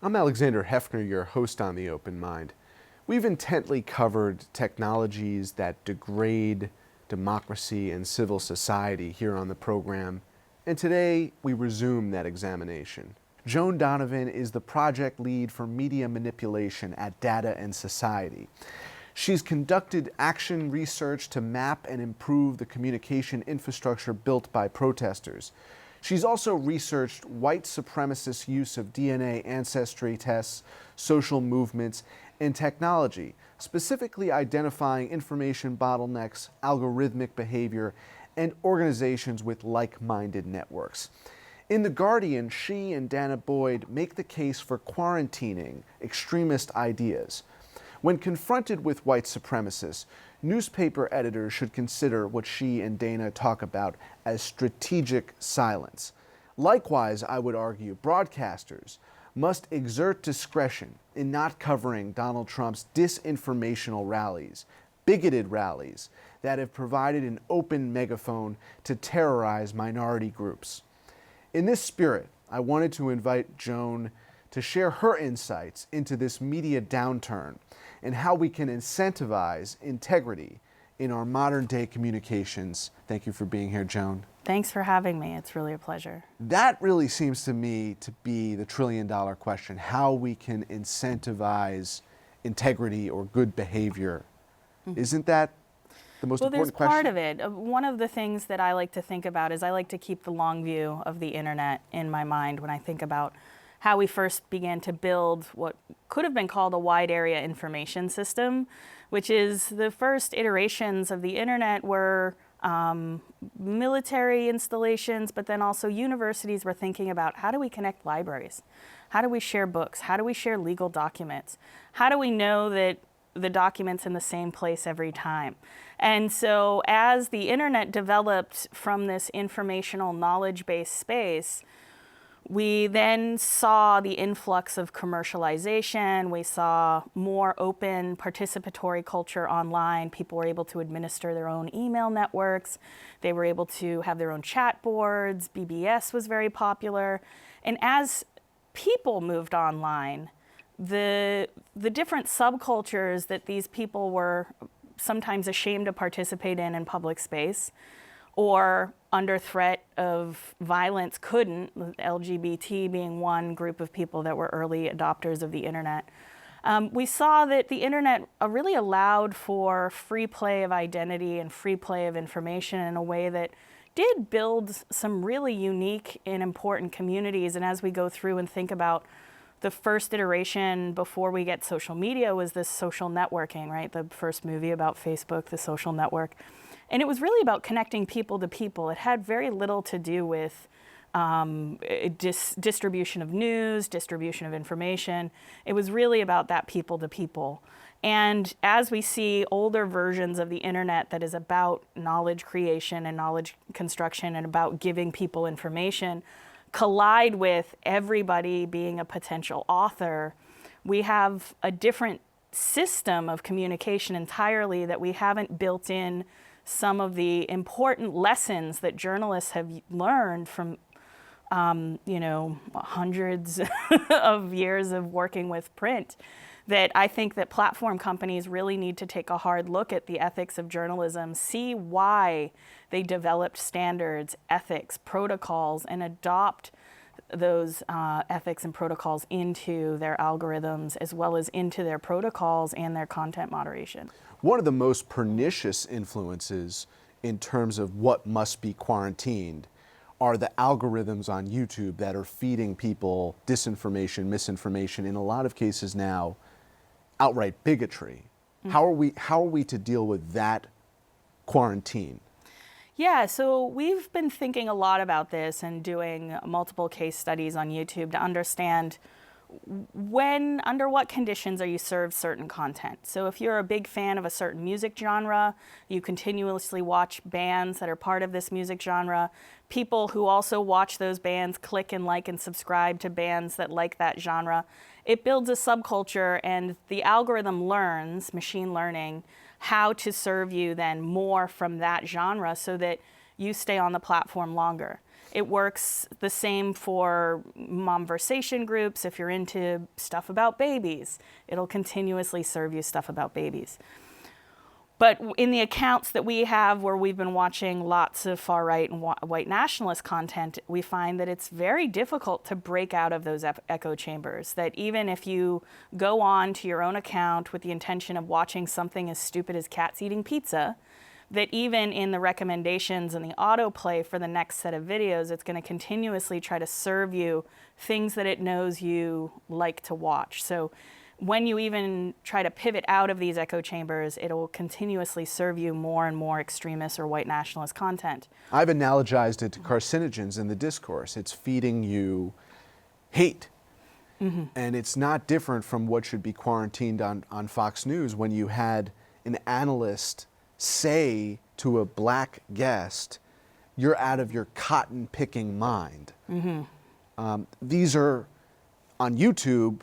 I'm Alexander Hefner, your host on The Open Mind. We've intently covered technologies that degrade democracy and civil society here on the program, and today we resume that examination. Joan Donovan is the project lead for media manipulation at Data and Society. She's conducted action research to map and improve the communication infrastructure built by protestors. She's also researched white supremacist use of DNA ancestry tests, social movements, and technology, specifically identifying information bottlenecks, algorithmic behavior, and organizations with like-minded networks. In The Guardian, she and Dana Boyd make the case for quarantining extremist ideas. When confronted with white supremacists, newspaper editors should consider what she and Dana talk about as strategic silence. Likewise, I would argue, broadcasters must exert discretion in not covering Donald Trump's disinformational rallies, bigoted rallies that have provided an open megaphone to terrorize minority groups. In this spirit, I wanted to invite Joan to share her insights into this media downturn and how we can incentivize integrity in our modern day communications. Thank you for being here, Joan. Thanks for having me. It's really a pleasure. That really seems to me to be the trillion-dollar question, how we can incentivize integrity or good behavior. Isn't that the most important question? Well, there's part of it. One of the things that I like to think about is I like to keep the long view of the internet in my mind when I think about how we first began to build what could have been called a wide area information system, which is the first iterations of the internet were military installations, but then also universities were thinking about how do we connect libraries? How do we share books? How do we share legal documents? How do we know that the document's in the same place every time? And so as the internet developed from this informational knowledge-based space, we then saw the influx of commercialization. We saw more open participatory culture online. People were able to administer their own email networks. They were able to have their own chat boards. BBS was very popular. And as people moved online, the different subcultures that these people were sometimes ashamed to participate in public space or under threat of violence couldn't, LGBT being one group of people that were early adopters of the internet. We saw that the internet really allowed for free play of identity and free play of information in a way that did build some really unique and important communities. And as we go through and think about the first iteration before we get social media was this social networking, right? The first movie about Facebook, The Social Network. And it was really about connecting people to people. It had very little to do with distribution of news, distribution of information. It was really about that people to people. And as we see older versions of the internet that is about knowledge creation and knowledge construction and about giving people information collide with everybody being a potential author, we have a different system of communication entirely that we haven't built in some of the important lessons that journalists have learned from, hundreds of years of working with print, that I think that platform companies really need to take a hard look at the ethics of journalism, see why they developed standards, ethics, protocols, and adopt those ethics and protocols into their algorithms as well as into their protocols and their content moderation. One of the most pernicious influences in terms of what must be quarantined are the algorithms on YouTube that are feeding people disinformation, misinformation, in a lot of cases now, outright bigotry. How are we to deal with that quarantine? Yeah, so we've been thinking a lot about this and doing multiple case studies on YouTube to understand under what conditions are you served certain content. So if you're a big fan of a certain music genre, you continuously watch bands that are part of this music genre. People who also watch those bands click and like and subscribe to bands that like that genre. It builds a subculture, and the algorithm learns, machine learning, how to serve you then more from that genre so that you stay on the platform longer. It works the same for momversation groups. If you're into stuff about babies, it'll continuously serve you stuff about babies. But in the accounts that we have where we've been watching lots of far-right and white nationalist content, we find that it's very difficult to break out of those echo chambers. That even if you go on to your own account with the intention of watching something as stupid as cats eating pizza, that even in the recommendations and the autoplay for the next set of videos, it's going to continuously try to serve you things that it knows you like to watch. So when you even try to pivot out of these echo chambers, it will continuously serve you more and more extremist or white nationalist content. I've analogized it to carcinogens in the discourse. It's feeding you hate. And it's not different from what should be quarantined on Fox News when you had an analyst say to a black guest, "You're out of your cotton-picking mind." These are on YouTube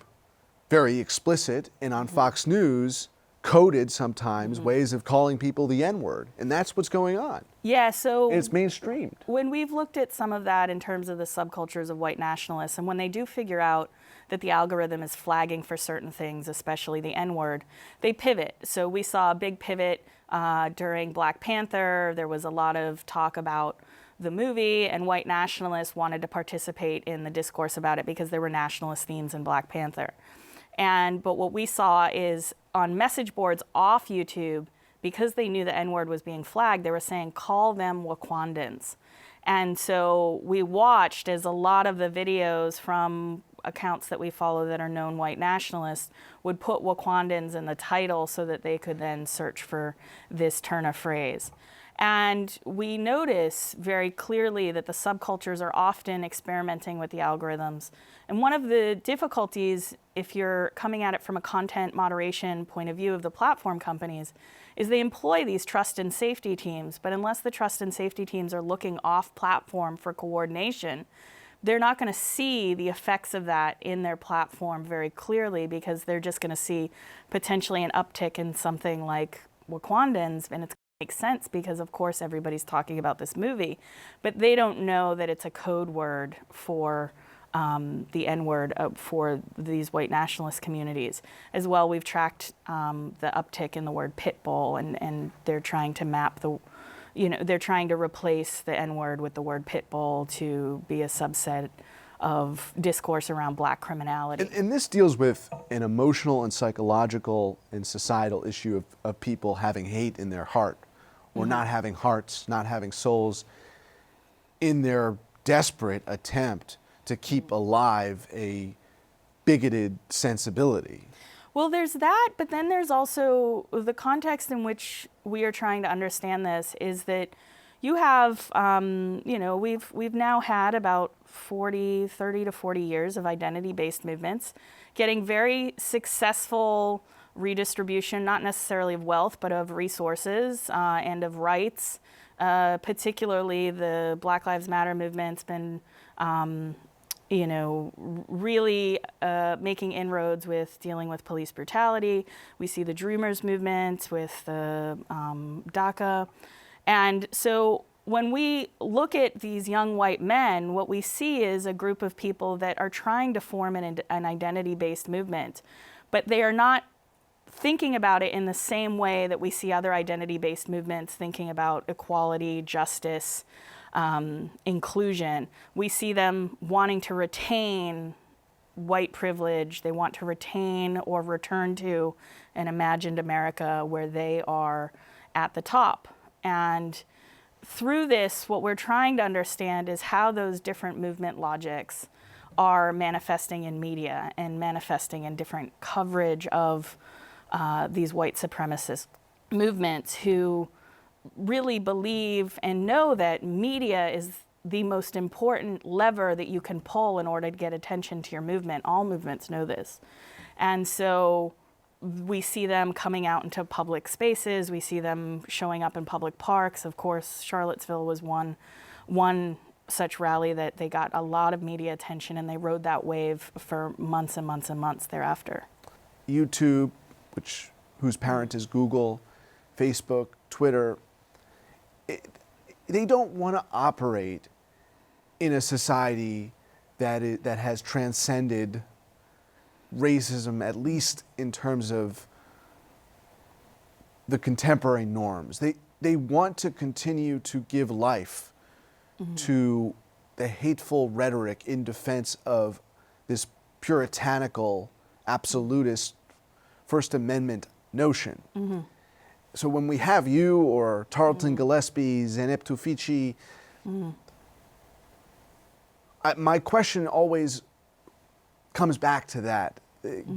very explicit, and on Fox News, coded sometimes ways of calling people the N-word. And that's what's going on. Yeah, so And it's mainstreamed. when we've looked at some of that in terms of the subcultures of white nationalists, and when they do figure out that the algorithm is flagging for certain things, especially the N-word, they pivot. So we saw a big pivot during Black Panther. There was a lot of talk about the movie, and white nationalists wanted to participate in the discourse about it because there were nationalist themes in Black Panther. But what we saw is on message boards off YouTube, because they knew the N-word was being flagged, they were saying, "Call them Wakandans." And so we watched as a lot of the videos from accounts that we follow that are known white nationalists would put Wakandans in the title so that they could then search for this turn of phrase. And we notice very clearly that the subcultures are often experimenting with the algorithms. And one of the difficulties, if you're coming at it from a content moderation point of view of the platform companies, is they employ these trust and safety teams. But unless the trust and safety teams are looking off platform for coordination, they're not going to see the effects of that in their platform very clearly, because they're just going to see potentially an uptick in something like Wakandans, and it's makes sense because of course everybody's talking about this movie, but they don't know that it's a code word for the N-word for these white nationalist communities. As well, we've tracked the uptick in the word pit bull, and they're trying to map they're trying to replace the N-word with the word pit bull to be a subset of discourse around black criminality. And this deals with an emotional and psychological and societal issue of people having hate in their heart, or not having hearts, not having souls, in their desperate attempt to keep alive a bigoted sensibility. Well, there's that, but then there's also the context in which we are trying to understand this is that you have, we've now had about 30 to 40 years of identity-based movements getting very successful redistribution, not necessarily of wealth, but of resources and of rights. Particularly the Black Lives Matter movement's been, really making inroads with dealing with police brutality. We see the Dreamers movement with the DACA. And so when we look at these young white men, what we see is a group of people that are trying to form an identity-based movement, but they are not thinking about it in the same way that we see other identity-based movements thinking about equality, justice, inclusion. We see them wanting to retain white privilege. They want to retain or return to an imagined America where they are at the top. And through this, what we're trying to understand is how those different movement logics are manifesting in media and manifesting in different coverage of these white supremacist movements who really believe and know that media is the most important lever that you can pull in order to get attention to your movement. All movements know this. And so we see them coming out into public spaces. We see them showing up in public parks. Of course, Charlottesville was one such rally that they got a lot of media attention, and they rode that wave for months and months and months thereafter. YouTube, whose parent is Google, Facebook, Twitter, they don't want to operate in a society that has transcended racism, at least in terms of the contemporary norms. They want to continue to give life to the hateful rhetoric in defense of this puritanical, absolutist First Amendment notion. So when we have you or Tarleton Gillespie, Zeynep Tufekci, my question always comes back to that.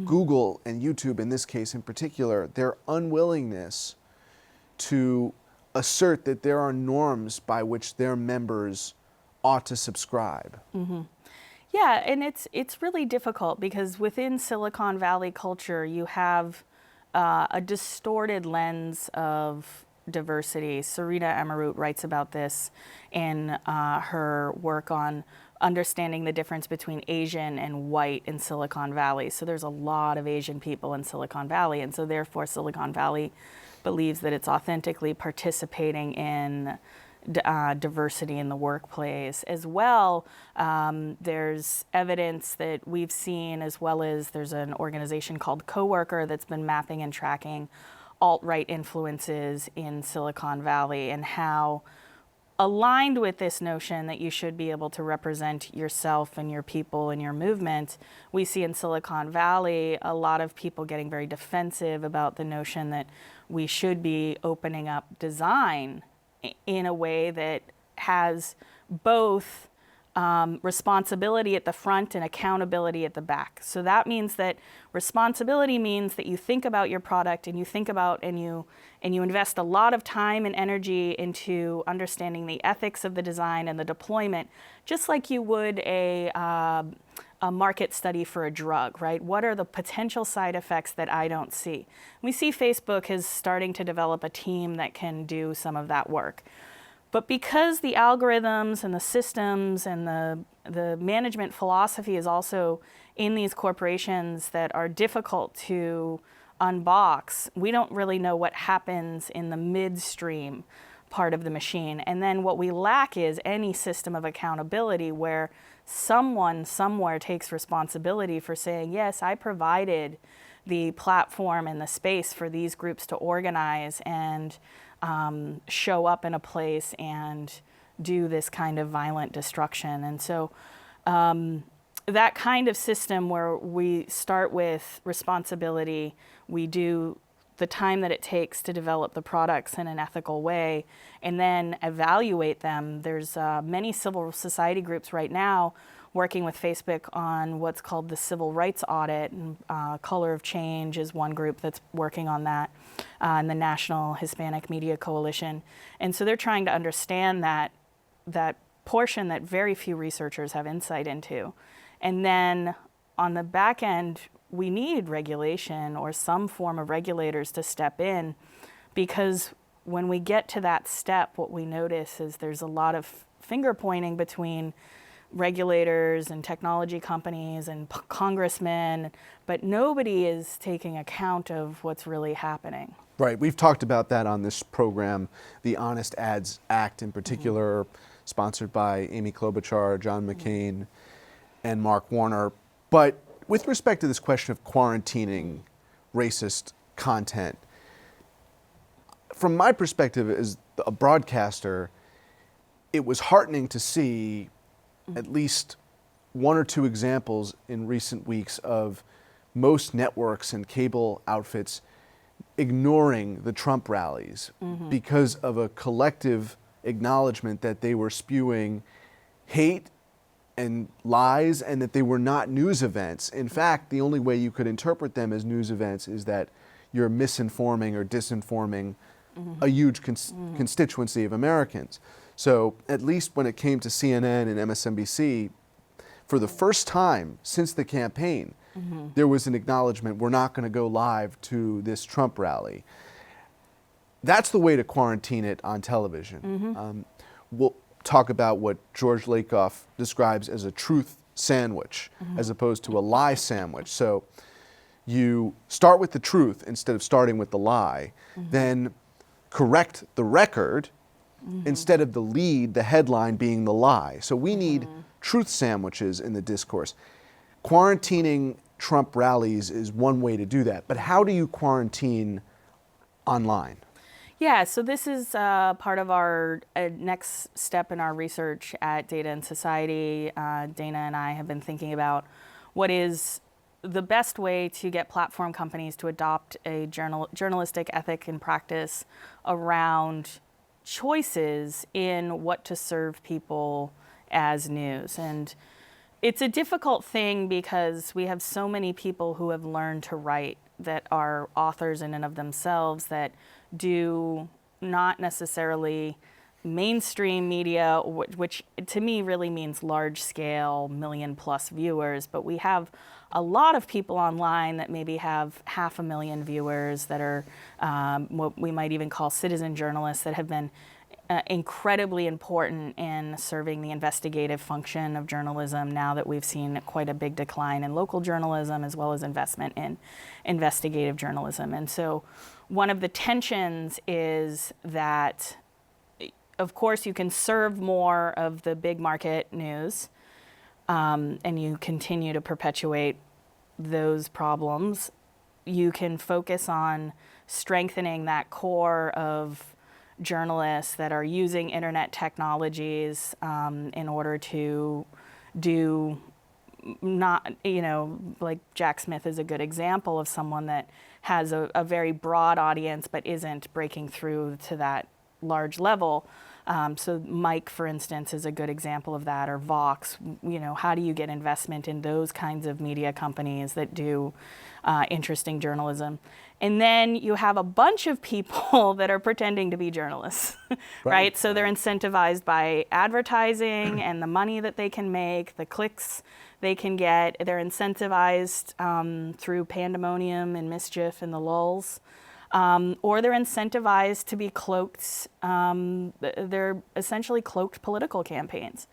Google and YouTube, in this case in particular, their unwillingness to assert that there are norms by which their members ought to subscribe. Yeah, and it's really difficult because within Silicon Valley culture, you have a distorted lens of diversity. Sarita Emerut writes about this in her work on understanding the difference between Asian and white in Silicon Valley. So there's a lot of Asian people in Silicon Valley, and so therefore Silicon Valley believes that it's authentically participating in diversity in the workplace. As well, there's evidence that we've seen, as well as there's an organization called Coworker that's been mapping and tracking alt-right influences in Silicon Valley and how aligned with this notion that you should be able to represent yourself and your people and your movement, we see in Silicon Valley a lot of people getting very defensive about the notion that we should be opening up design in a way that has both responsibility at the front and accountability at the back. So that means that responsibility means that you think about your product and you think about and you invest a lot of time and energy into understanding the ethics of the design and the deployment, just like you would a market study for a drug, right? What are the potential side effects that I don't see? We see Facebook is starting to develop a team that can do some of that work. But because the algorithms and the systems and the management philosophy is also in these corporations that are difficult to unbox, we don't really know what happens in the midstream part of the machine. And then what we lack is any system of accountability where someone somewhere takes responsibility for saying, yes, I provided the platform and the space for these groups to organize and show up in a place and do this kind of violent destruction. And so that kind of system where we start with responsibility, we do the time that it takes to develop the products in an ethical way, and then evaluate them. There's many civil society groups right now working with Facebook on what's called the civil rights audit, and Color of Change is one group that's working on that, and the National Hispanic Media Coalition. And so they're trying to understand that portion that very few researchers have insight into. And then on the back end, we need regulation or some form of regulators to step in, because when we get to that step, what we notice is there's a lot of finger pointing between regulators and technology companies and congressmen, but nobody is taking account of what's really happening. Right. We've talked about that on this program, the Honest Ads Act in particular, sponsored by Amy Klobuchar, John McCain, and Mark Warner. But with respect to this question of quarantining racist content, from my perspective as a broadcaster, it was heartening to see at least one or two examples in recent weeks of most networks and cable outfits ignoring the Trump rallies because of a collective acknowledgement that they were spewing hate and lies and that they were not news events. In fact, the only way you could interpret them as news events is that you're misinforming or disinforming a huge constituency of Americans. So at least when it came to CNN and MSNBC, for the first time since the campaign, there was an acknowledgement, we're not going to go live to this Trump rally. That's the way to quarantine it on television. We'll talk about what George Lakoff describes as a truth sandwich as opposed to a lie sandwich. So you start with the truth instead of starting with the lie, then correct the record instead of the lead, the headline being the lie. So we need truth sandwiches in the discourse. Quarantining Trump rallies is one way to do that, but how do you quarantine online? Yeah, so this is part of our next step in our research at Data and Society. Dana and I have been thinking about what is the best way to get platform companies to adopt a journalistic ethic and practice around choices in what to serve people as news. And it's a difficult thing because we have so many people who have learned to write that are authors in and of themselves that do not necessarily mainstream media, which to me really means large scale, million-plus viewers, but we have a lot of people online that maybe have 500,000 viewers that are what we might even call citizen journalists that have been incredibly important in serving the investigative function of journalism now that we've seen quite a big decline in local journalism as well as investment in investigative journalism. And so one of the tensions is that, of course, you can serve more of the big market news and you continue to perpetuate those problems. You can focus on strengthening that core of journalists that are using internet technologies in order to do not, like Jack Smith is a good example of someone that has a very broad audience but isn't breaking through to that large level. So Mike, for instance, is a good example of that, or Vox. How do you get investment in those kinds of media companies that do interesting journalism? And then you have a bunch of people that are pretending to be journalists, right? So they're incentivized by advertising and the money that they can make, the clicks they can get. They're incentivized through pandemonium and mischief and the lulls. Or they're incentivized to be cloaked, they're essentially cloaked political campaigns.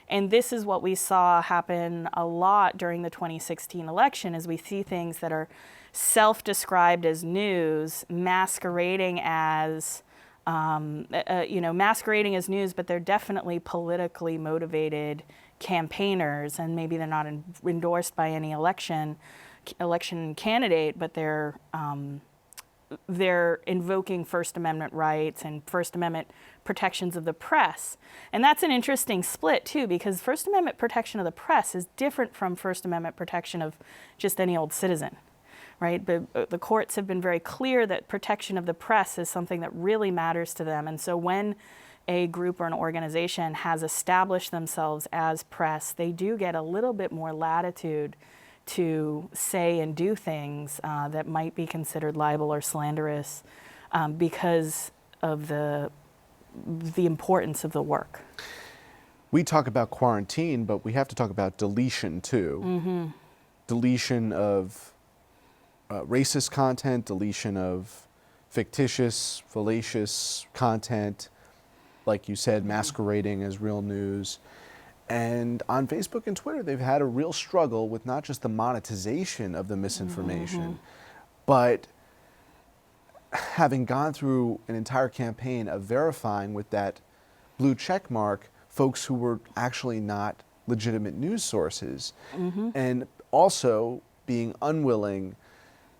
And this is what we saw happen a lot during the 2016 election, is we see things that are self-described as news masquerading as, masquerading as news, but they're definitely politically motivated campaigners, and maybe they're not endorsed by any election candidate, but they're invoking First Amendment rights and First Amendment protections of the press. And that's an interesting split, too, because First Amendment protection of the press is different from First Amendment protection of just any old citizen, right? But the courts have been very clear that protection of the press is something that really matters to them. And so when a group or an organization has established themselves as press, they do get a little bit more latitude to say and do things that might be considered libel or slanderous because of the importance of the work. We talk about quarantine, but we have to talk about deletion too. Deletion of racist content, deletion of fictitious, fallacious content, like you said, masquerading as real news. And on Facebook and Twitter, they've had a real struggle with not just the monetization of the misinformation, but having gone through an entire campaign of verifying with that blue check mark folks who were actually not legitimate news sources, and also being unwilling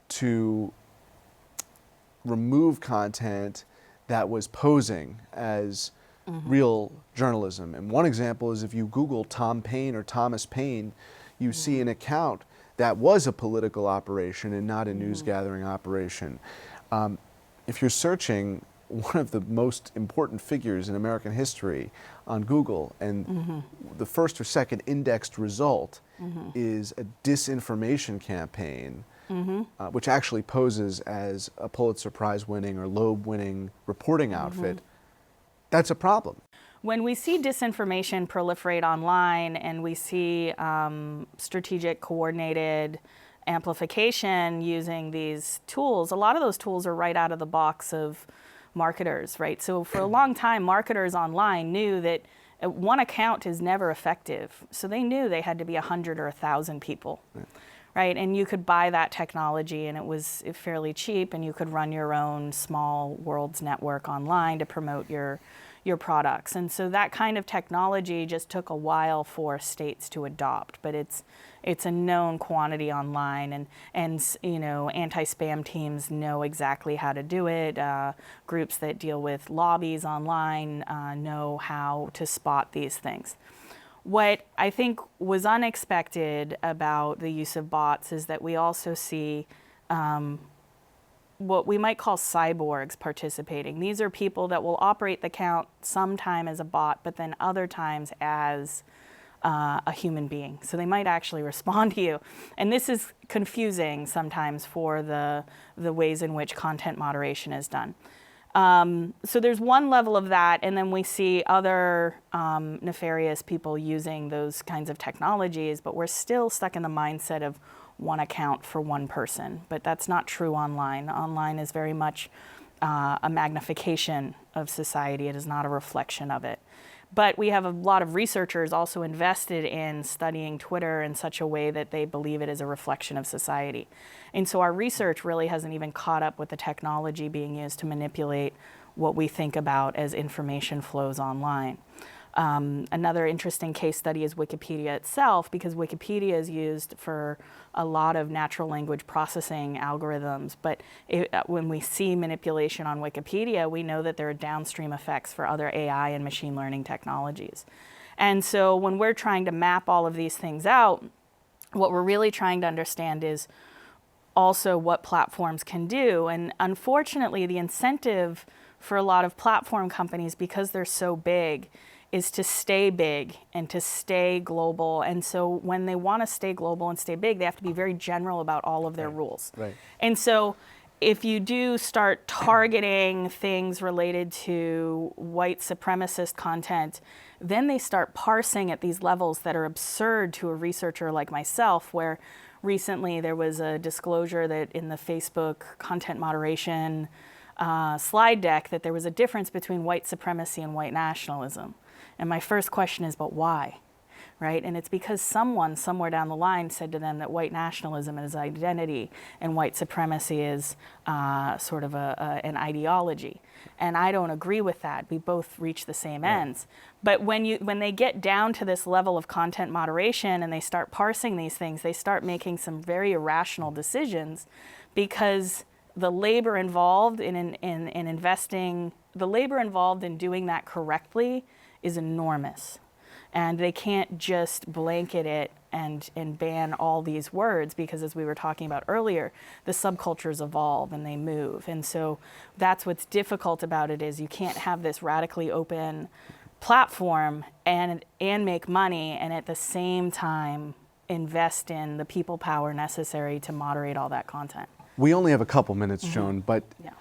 to remove content that was posing as real journalism. And one example is if you Google Tom Paine or Thomas Paine, you see an account that was a political operation and not a news gathering operation. If you're searching one of the most important figures in American history on Google, and the first or second indexed result is a disinformation campaign, which actually poses as a Pulitzer Prize winning or Loeb winning reporting outfit, that's a problem. When we see disinformation proliferate online and we see strategic coordinated amplification using these tools, a lot of those tools are right out of the box of marketers, right? So for a long time, marketers online knew that one account is never effective. So they knew they had to be 100 or 1,000 people, right? And you could buy that technology and it was fairly cheap, and you could run your own small world's network online to promote your your products. And so that kind of technology just took a while for states to adopt, but it's a known quantity online, and you know, anti-spam teams know exactly how to do it. Groups that deal with lobbies online know how to spot these things. What I think was unexpected about the use of bots is that we also see what we might call cyborgs participating. These are people that will operate the account sometime as a bot, but then other times as a human being. So they might actually respond to you. And this is confusing sometimes for the ways in which content moderation is done. So there's one level of that, and then we see other nefarious people using those kinds of technologies, but we're still stuck in the mindset of one account for one person. But that's not true online. Online is very much a magnification of society. It is not a reflection of it. But we have a lot of researchers also invested in studying Twitter in such a way that they believe it is a reflection of society. And so our research really hasn't even caught up with the technology being used to manipulate what we think about as information flows online. Another interesting case study is Wikipedia itself, because Wikipedia is used for a lot of natural language processing algorithms. But when we see manipulation on Wikipedia, we know that there are downstream effects for other AI and machine learning technologies. And so when we're trying to map all of these things out, what we're really trying to understand is also what platforms can do. And unfortunately, the incentive for a lot of platform companies, because they're so big, is to stay big and to stay global. And so when they want to stay global and stay big, they have to be very general about all of their rules. Right. And so if you do start targeting things related to white supremacist content, then they start parsing at these levels that are absurd to a researcher like myself, where recently there was a disclosure that in the Facebook content moderation slide deck that there was a difference between white supremacy and white nationalism. And my first question is, but why? Right? And it's because someone somewhere down the line said to them that white nationalism is identity and white supremacy is sort of an ideology. And I don't agree with that. We both reach the same ends. But when they get down to this level of content moderation and they start parsing these things, they start making some very irrational decisions, because the labor involved in investing, the labor involved in doing that correctly is enormous. And they can't just blanket it and ban all these words, because as we were talking about earlier, the subcultures evolve and they move. And so that's what's difficult about it, is you can't have this radically open platform and make money and at the same time invest in the people power necessary to moderate all that content. We only have a couple minutes, Joan, but Yeah.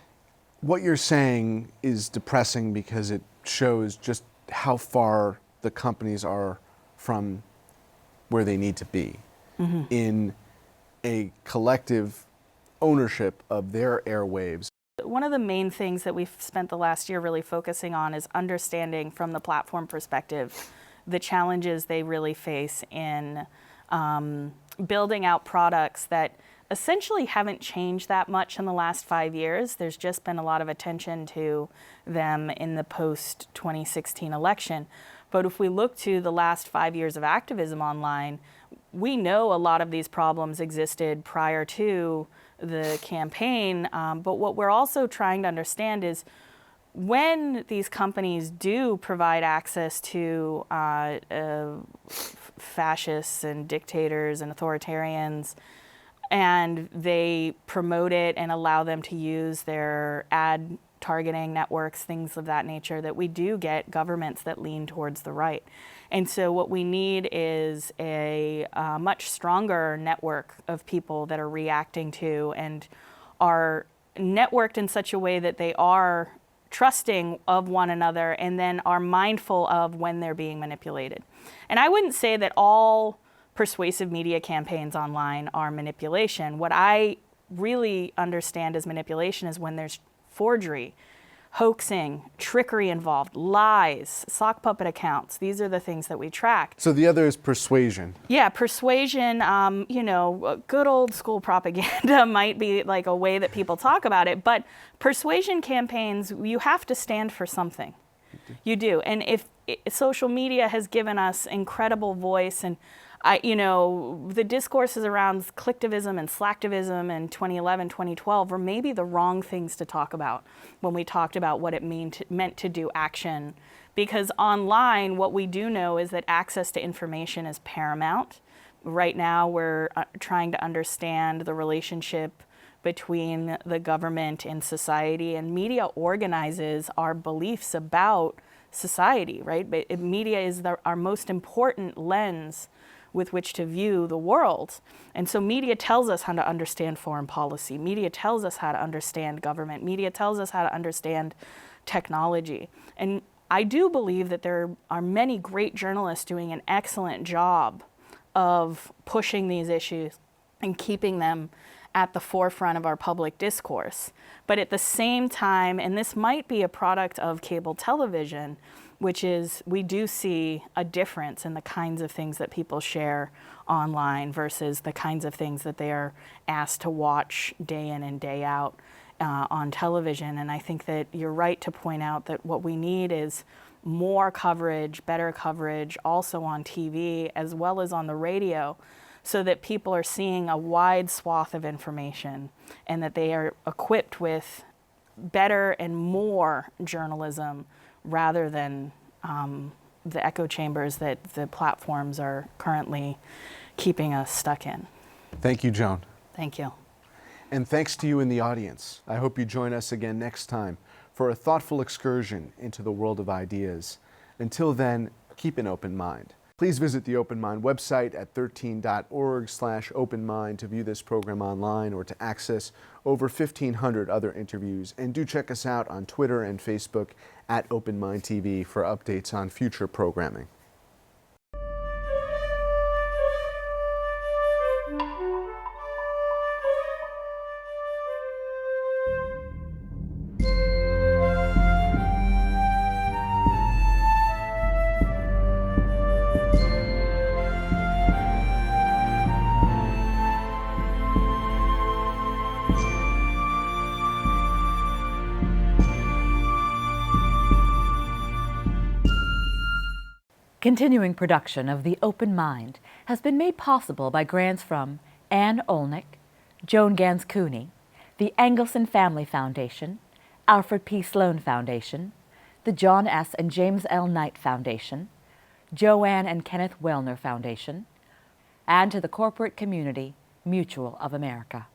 what you're saying is depressing, because it shows just how far the companies are from where they need to be in a collective ownership of their airwaves. One of the main things that we've spent the last year really focusing on is understanding from the platform perspective the challenges they really face in building out products that essentially haven't changed that much in the last 5 years. There's just been a lot of attention to them in the post-2016 election. But if we look to the last 5 years of activism online, we know a lot of these problems existed prior to the campaign. But what we're also trying to understand is when these companies do provide access to fascists and dictators and authoritarians, and they promote it and allow them to use their ad targeting networks, things of that nature, that we do get governments that lean towards the right. And so what we need is a much stronger network of people that are reacting to and are networked in such a way that they are trusting of one another and then are mindful of when they're being manipulated. And I wouldn't say that all persuasive media campaigns online are manipulation. What I really understand as manipulation is when there's forgery, hoaxing, trickery involved, lies, sock puppet accounts. These are the things that we track. So the other is persuasion. Yeah, persuasion, good old school propaganda might be like a way that people talk about it, but persuasion campaigns, you have to stand for something. You do. And if social media has given us incredible voice, and the discourses around clicktivism and slacktivism in 2011, 2012 were maybe the wrong things to talk about when we talked about what it meant to do action. Because online, what we do know is that access to information is paramount. Right now, we're trying to understand the relationship between the government and society, and media organizes our beliefs about society, right? But media is our most important lens with which to view the world. And so media tells us how to understand foreign policy. Media tells us how to understand government. Media tells us how to understand technology. And I do believe that there are many great journalists doing an excellent job of pushing these issues and keeping them at the forefront of our public discourse. But at the same time, and this might be a product of cable television, which is we do see a difference in the kinds of things that people share online versus the kinds of things that they are asked to watch day in and day out on television. And I think that you're right to point out that what we need is more coverage, better coverage, also on TV as well as on the radio, so that people are seeing a wide swath of information and that they are equipped with better and more journalism rather than the echo chambers that the platforms are currently keeping us stuck in. Thank you, Joan. Thank you. And thanks to you in the audience. I hope you join us again next time for a thoughtful excursion into the world of ideas. Until then, keep an open mind. Please visit the Open Mind website at 13.org/openmind to view this program online or to access over 1,500 other interviews. And do check us out on Twitter and Facebook at Open Mind TV for updates on future programming. Continuing production of The Open Mind has been made possible by grants from Ann Olnick, Joan Gans Cooney, the Angelson Family Foundation, Alfred P. Sloan Foundation, the John S. and James L. Knight Foundation, Joanne and Kenneth Wellner Foundation, and to the corporate community Mutual of America.